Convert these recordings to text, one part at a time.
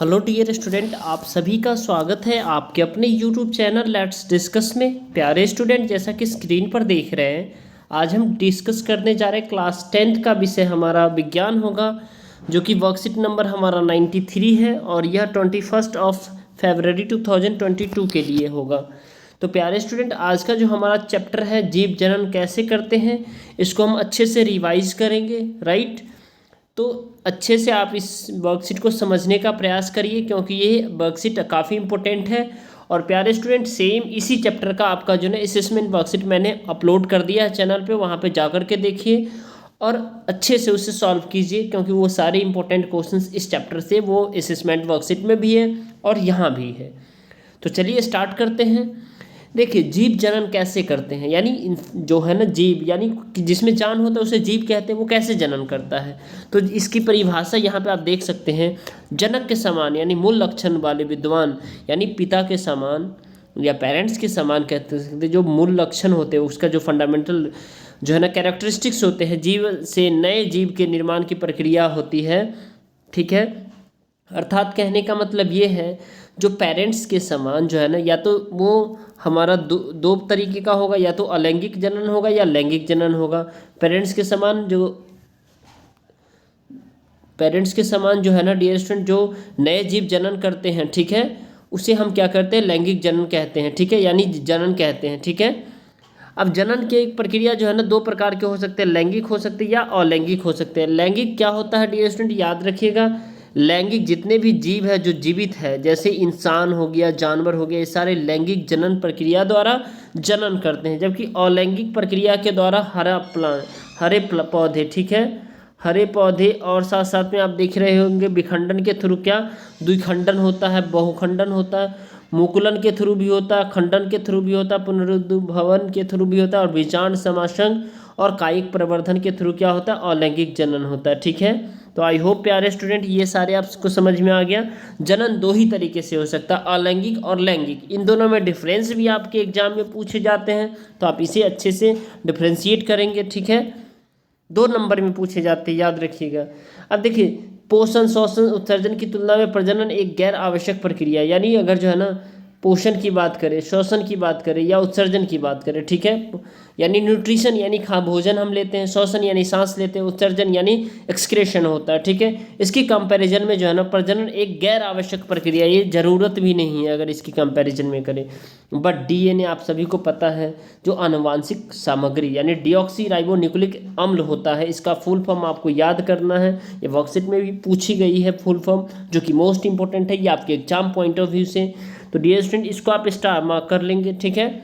Hello dear student, आप सभी का स्वागत है आपके अपने यूट्यूब चैनल लेट्स डिस्कस में। प्यारे स्टूडेंट, जैसा कि स्क्रीन पर देख रहे हैं, आज हम डिस्कस करने जा रहे हैं क्लास 10th का विषय हमारा विज्ञान होगा, जो कि वर्कशीट नंबर हमारा 93 है और यह 21 फरवरी 2022 के लिए होगा। तो प्यारे स्टूडेंट, आज का जो हमारा चैप्टर है जीव जनन कैसे करते हैं, इसको हम अच्छे से रिवाइज करेंगे। राइट, तो अच्छे से आप इस वर्कशीट को समझने का प्रयास करिए, क्योंकि ये वर्कशीट काफ़ी इंपॉर्टेंट है। और प्यारे स्टूडेंट, सेम इसी चैप्टर का आपका जो है असेसमेंट वर्कशीट मैंने अपलोड कर दिया है चैनल पे, वहाँ पे जा कर के देखिए और अच्छे से उसे सॉल्व कीजिए, क्योंकि वो सारे इंपॉर्टेंट क्वेश्चंस इस चैप्टर से वो असेसमेंट वर्कशीट में भी है और यहाँ भी है। तो चलिए स्टार्ट करते हैं। देखिए, जीव जनन कैसे करते हैं, यानी जो है ना जीव, यानी जिसमें जान होता है उसे जीव कहते हैं, वो कैसे जनन करता है। तो इसकी परिभाषा यहाँ पे आप देख सकते हैं। जनक के समान यानी मूल लक्षण वाले विद्वान, यानी पिता के समान या पेरेंट्स के समान कहते हैं, जो मूल लक्षण होते हैं, उसका जो फंडामेंटल जो है ना कैरेक्टरिस्टिक्स होते हैं, जीव से नए जीव के निर्माण की प्रक्रिया होती है। ठीक है, अर्थात कहने का मतलब ये है, जो पेरेंट्स के समान जो है ना, या तो वो हमारा दो तरीके का होगा, या तो अलैंगिक जनन होगा या लैंगिक जनन होगा। पेरेंट्स के समान जो है ना डियर स्टूडेंट, जो नए जीव जनन करते हैं, ठीक है, उसे हम क्या करते हैं, लैंगिक जनन कहते हैं। ठीक है, यानी जनन कहते हैं। ठीक है, अब जनन की एक प्रक्रिया जो है ना दो प्रकार के हो सकते हैं, लैंगिक हो सकते हैं या अलैंगिक हो सकते हैं। लैंगिक क्या होता है डियर स्टूडेंट, याद रखिएगा, लैंगिक जितने भी जीव है जो जीवित है, जैसे इंसान हो गया, जानवर हो गया, ये सारे लैंगिक जनन प्रक्रिया द्वारा जनन करते हैं। जबकि अलैंगिक प्रक्रिया के द्वारा हरे पौधे, ठीक है, हरे पौधे, और साथ साथ में आप देख रहे होंगे विखंडन के थ्रू क्या द्विखंडन होता है, बहुखंडन होता है, मुकुलन के थ्रू भी होता है, खंडन के थ्रू भी होता है, पुनरुद्भवन के थ्रू भी होता है, और विचारण समासंग और कायिक प्रवर्धन के थ्रू क्या होता है, अलैंगिक जनन होता है। ठीक है, तो आई होप प्यारे स्टूडेंट ये सारे आपको समझ में आ गया। जनन दो ही तरीके से हो सकता है, अलैंगिक और लैंगिक। इन दोनों में डिफरेंस भी आपके एग्जाम में पूछे जाते हैं, तो आप इसे अच्छे से डिफ्रेंशिएट करेंगे। ठीक है, 2 नंबर में पूछे जाते हैं, याद रखिएगा। अब देखिए, पोषण, श्वसन, उत्सर्जन की तुलना में प्रजनन एक गैर आवश्यक प्रक्रिया, यानी अगर जो है ना पोषण की बात करें, श्वसन की बात करें या उत्सर्जन की बात करें, ठीक है, यानी न्यूट्रिशन यानी भोजन हम लेते हैं, श्वसन यानी सांस लेते हैं, उत्सर्जन यानी एक्सक्रेशन होता है। ठीक है, इसकी कंपैरिजन में जो है ना प्रजनन एक गैर आवश्यक प्रक्रिया, ये जरूरत भी नहीं है अगर इसकी कंपैरिजन में करें। बट डीएनए आप सभी को पता है, जो आनुवांशिक सामग्री यानी डीऑक्सी राइबोन्यूक्लिक अम्ल होता है, इसका फुल फॉर्म आपको याद करना है। ये वर्कशीट में भी पूछी गई है फुल फॉर्म, जो कि मोस्ट इंपॉर्टेंट है ये आपके एग्जाम पॉइंट ऑफ व्यू से। तो डियर स्टूडेंट, इसको आप स्टार मार्क कर लेंगे। ठीक है,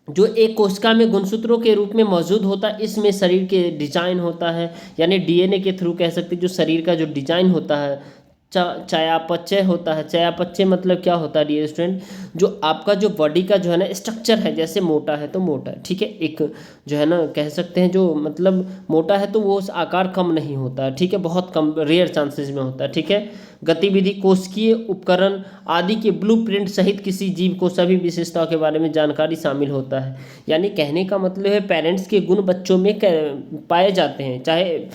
जो एक कोशिका में गुणसूत्रों के रूप में मौजूद होता है, इसमें शरीर के डिजाइन होता है, यानी डीएनए के थ्रू कह सकते हैं, जो शरीर का जो डिजाइन होता है, चयापचय होता है। चयापचय मतलब क्या होता है डियर स्टूडेंट, जो आपका जो बॉडी का जो है ना स्ट्रक्चर है, जैसे मोटा है तो मोटा है, ठीक है, एक जो है ना कह सकते हैं, जो मतलब मोटा है तो वो आकार कम नहीं होता है, ठीक है, बहुत कम रेयर चांसेस में होता है। ठीक है, गतिविधि, कोशिकीय उपकरण आदि के ब्लूप्रिंट सहित किसी जीव को सभी विशेषताओं के बारे में जानकारी शामिल होता है। यानी कहने का मतलब है, पेरेंट्स के गुण बच्चों में पाए जाते हैं, चाहे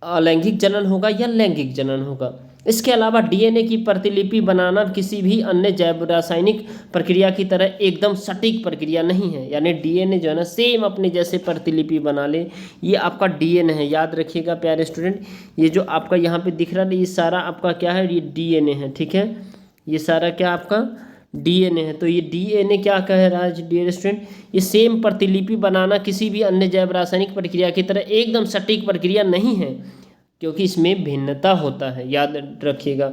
अलैंगिक जनन होगा या लैंगिक जनन होगा। इसके अलावा डीएनए की प्रतिलिपि बनाना किसी भी अन्य जैव रासायनिक प्रक्रिया की तरह एकदम सटीक प्रक्रिया नहीं है, यानी डीएनए जो है ना सेम अपने जैसे प्रतिलिपि बना ले, ये आपका डीएनए है। याद रखिएगा प्यारे स्टूडेंट, ये जो आपका यहाँ पे दिख रहा है, ये सारा आपका क्या है, ये डीएनए है। ठीक है, ये सारा क्या आपका डीएनए है। तो ये डीएनए क्या कह रहा है डियर स्टूडेंट, ये सेम प्रतिलिपि बनाना किसी भी अन्य जैव रासायनिक प्रक्रिया की तरह एकदम सटीक प्रक्रिया नहीं है, क्योंकि इसमें भिन्नता होता है, याद रखिएगा।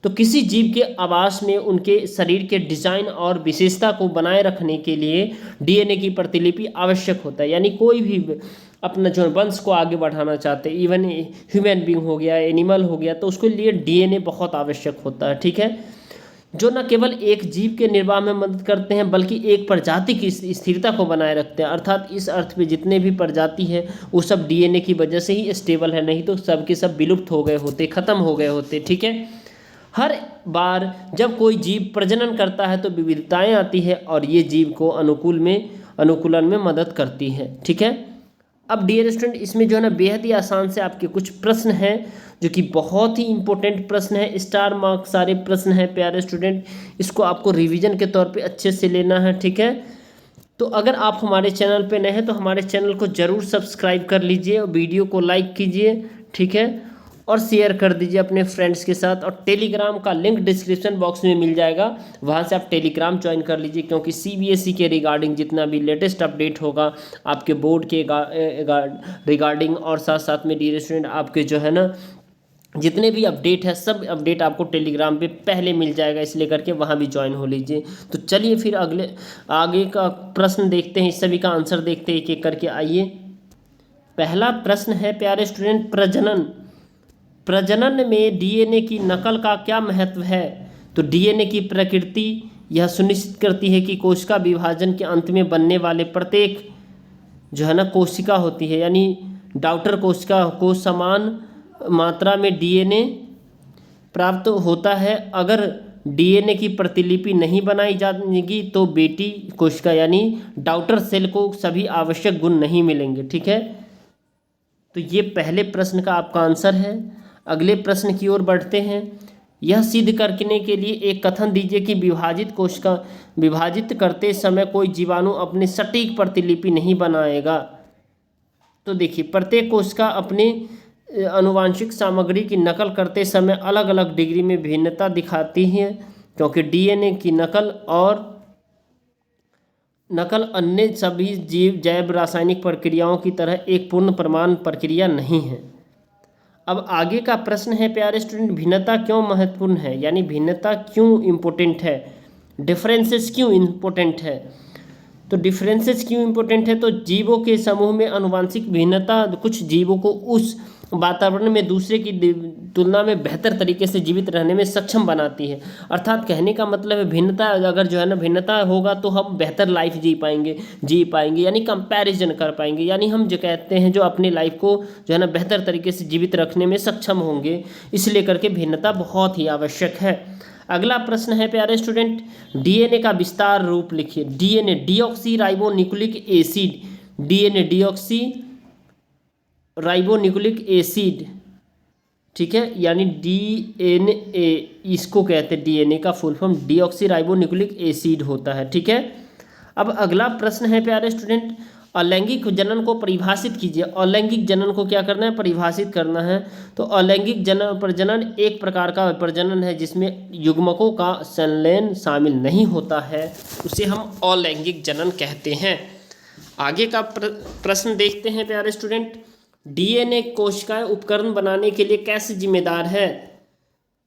तो किसी जीव के आवास में उनके शरीर के डिजाइन और विशेषता को बनाए रखने के लिए डीएनए की प्रतिलिपि आवश्यक होता है। यानी कोई भी अपना जो वंश को आगे बढ़ाना चाहते हैं, इवन ह्यूमन बीइंग हो गया, एनिमल हो गया, तो उसके लिए डीएनए बहुत आवश्यक होता है। ठीक है, जो न केवल एक जीव के निर्वाह में मदद करते हैं, बल्कि एक प्रजाति की स्थिरता को बनाए रखते हैं। अर्थात इस अर्थ में जितने भी प्रजाति है वो सब डीएनए की वजह से ही स्टेबल है, नहीं तो सब के सब विलुप्त हो गए होते, खत्म हो गए होते। ठीक है, हर बार जब कोई जीव प्रजनन करता है तो विविधताएं आती है, और ये जीव को अनुकूलन में मदद करती है। ठीक है, अब डियर स्टूडेंट इसमें जो है ना बेहद ही आसान से आपके कुछ प्रश्न हैं जो कि बहुत ही इंपॉर्टेंट प्रश्न है, स्टार मार्क सारे प्रश्न हैं प्यारे स्टूडेंट। इसको आपको रिवीजन के तौर पे अच्छे से लेना है, ठीक है। तो अगर आप हमारे चैनल पे नए हैं तो हमारे चैनल को ज़रूर सब्सक्राइब कर लीजिए और वीडियो को लाइक कीजिए, ठीक है, और शेयर कर दीजिए अपने फ्रेंड्स के साथ। और टेलीग्राम का लिंक डिस्क्रिप्शन बॉक्स में मिल जाएगा, वहाँ से आप टेलीग्राम ज्वाइन कर लीजिए, क्योंकि सीबीएसई के रिगार्डिंग जितना भी लेटेस्ट अपडेट होगा आपके बोर्ड के रिगार्डिंग और साथ साथ में डियर स्टूडेंट आपके जो है ना जितने भी अपडेट है सब अपडेट आपको टेलीग्राम पे पहले मिल जाएगा, इसलिए करके वहाँ भी ज्वाइन हो लीजिए। तो चलिए फिर आगे का प्रश्न देखते हैं, इस सभी का आंसर देखते हैं एक एक करके। आइए, पहला प्रश्न है प्यारे स्टूडेंट, प्रजनन में डीएनए की नकल का क्या महत्व है। तो डीएनए की प्रकृति यह सुनिश्चित करती है कि कोशिका विभाजन के अंत में बनने वाले प्रत्येक जो है ना कोशिका होती है, यानी डॉटर कोशिका को समान मात्रा में डीएनए प्राप्त होता है। अगर डीएनए की प्रतिलिपि नहीं बनाई जाएगी तो बेटी कोशिका यानी डॉटर सेल को सभी आवश्यक गुण नहीं मिलेंगे, ठीक है। तो ये पहले प्रश्न का आपका आंसर है। अगले प्रश्न की ओर बढ़ते हैं। यह सिद्ध करने के लिए एक कथन दीजिए कि विभाजित कोशिका विभाजित करते समय कोई जीवाणु अपनी सटीक प्रतिलिपि नहीं बनाएगा। तो देखिए, प्रत्येक कोशिका अपने आनुवांशिक सामग्री की नकल करते समय अलग अलग डिग्री में भिन्नता दिखाती है, क्योंकि डीएनए की नकल अन्य सभी जैव रासायनिक प्रक्रियाओं की तरह एक पूर्ण प्रमाण प्रक्रिया नहीं है। अब आगे का प्रश्न है प्यारे स्टूडेंट, भिन्नता क्यों महत्वपूर्ण है, यानी भिन्नता क्यों इम्पोर्टेंट है, डिफरेंसेस क्यों इम्पोर्टेंट है। तो डिफरेंसेस क्यों इम्पोर्टेंट है, तो जीवों के समूह में आनुवांशिक भिन्नता कुछ जीवों को उस वातावरण में दूसरे की तुलना में बेहतर तरीके से जीवित रहने में सक्षम बनाती है। अर्थात कहने का मतलब है भिन्नता अगर जो है ना भिन्नता होगा तो हम बेहतर लाइफ जी पाएंगे यानी कंपैरिजन कर पाएंगे, यानी हम जो कहते हैं जो अपनी लाइफ को जो है ना बेहतर तरीके से जीवित रखने में सक्षम होंगे, इसलिए करके भिन्नता बहुत ही आवश्यक है। अगला प्रश्न है प्यारे स्टूडेंट, डीएनए का विस्तार रूप लिखिए। DNA deoxy ribonucleic acid, DNA deoxy ribonucleic acid, ठीक है, यानी डीएनए इसको कहते हैं, डीएनए का full form deoxy ribonucleic acid होता है, ठीक है। अब अगला प्रश्न है प्यारे स्टूडेंट, अलैंगिक जनन को परिभाषित कीजिए। अलैंगिक जनन को क्या करना है, परिभाषित करना है। तो अलैंगिक प्रजनन एक प्रकार का प्रजनन है जिसमें युग्मकों का संलयन शामिल नहीं होता है, उसे हम अलैंगिक जनन कहते हैं। आगे का प्रश्न देखते हैं प्यारे स्टूडेंट, डीएनए कोशिकाएं उपकरण बनाने के लिए कैसे जिम्मेदार है।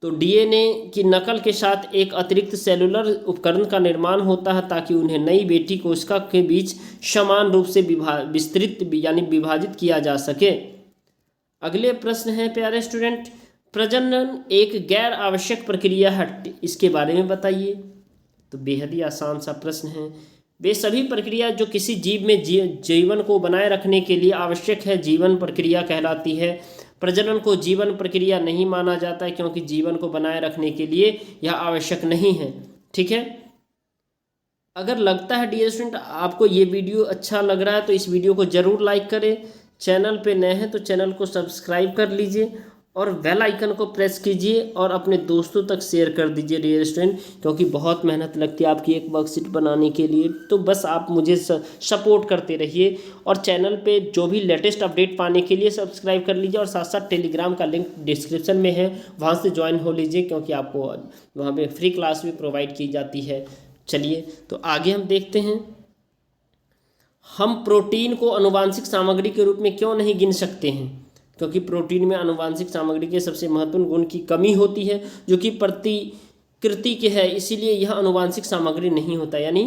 तो डीएनए की नकल के साथ एक अतिरिक्त सेलुलर उपकरण का निर्माण होता है ताकि उन्हें नई बेटी कोशिका के बीच समान रूप से विस्तृत यानी विभाजित किया जा सके। अगले प्रश्न है प्यारे स्टूडेंट, प्रजनन एक गैर आवश्यक प्रक्रिया है, इसके बारे में बताइए। तो बेहद ही आसान सा प्रश्न है। वे सभी प्रक्रिया जो किसी जीव में जीवन को बनाए रखने के लिए आवश्यक है जीवन प्रक्रिया कहलाती है। प्रजनन को जीवन प्रक्रिया नहीं माना जाता है क्योंकि जीवन को बनाए रखने के लिए यह आवश्यक नहीं है, ठीक है। अगर लगता है डियर स्टूडेंट आपको ये वीडियो अच्छा लग रहा है तो इस वीडियो को ज़रूर लाइक करें। चैनल पे नए हैं तो चैनल को सब्सक्राइब कर लीजिए और बेल आइकन को प्रेस कीजिए और अपने दोस्तों तक शेयर कर दीजिए डियर स्टूडेंट, क्योंकि बहुत मेहनत लगती है आपकी एक वर्कशीट बनाने के लिए। तो बस आप मुझे सपोर्ट करते रहिए और चैनल पे जो भी लेटेस्ट अपडेट पाने के लिए सब्सक्राइब कर लीजिए और साथ साथ टेलीग्राम का लिंक डिस्क्रिप्शन में है, वहाँ से ज्वाइन हो लीजिए क्योंकि आपको वहाँ पे फ्री क्लास भी प्रोवाइड की जाती है। चलिए तो आगे हम देखते हैं, हम प्रोटीन को आनुवांशिक सामग्री के रूप में क्यों नहीं गिन सकते हैं, क्योंकि प्रोटीन में आनुवांशिक सामग्री के सबसे महत्वपूर्ण गुण की कमी होती है जो कि प्रतिकृति के है, इसीलिए यह आनुवांशिक सामग्री नहीं होता। यानी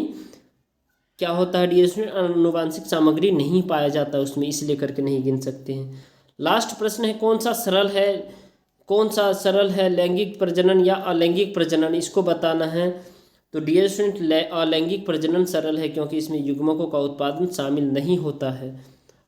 क्या होता है डियर स्टूडेंट, आनुवांशिक सामग्री नहीं पाया जाता उसमें, इसलिए करके नहीं गिन सकते हैं। लास्ट प्रश्न है, कौन सा सरल है लैंगिक प्रजनन या अलैंगिक प्रजनन, इसको बताना है। तो डियर स्टूडेंट अलैंगिक प्रजनन सरल है क्योंकि इसमें युग्मकों का उत्पादन शामिल नहीं होता है।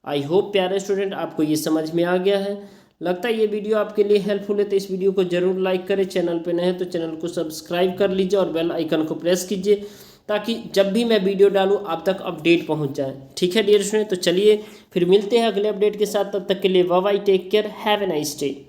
आई होप प्यारे स्टूडेंट आपको ये समझ में आ गया है। लगता है ये वीडियो आपके लिए हेल्पफुल है तो इस वीडियो को जरूर लाइक करें। चैनल पे नए हैं तो चैनल को सब्सक्राइब कर लीजिए और बेल आइकन को प्रेस कीजिए ताकि जब भी मैं वीडियो डालूँ आप तक अपडेट पहुंच जाए। ठीक है डियर स्टूडेंट, तो चलिए फिर मिलते हैं अगले अपडेट के साथ। तब तक के लिए bye bye, take care, have a nice day.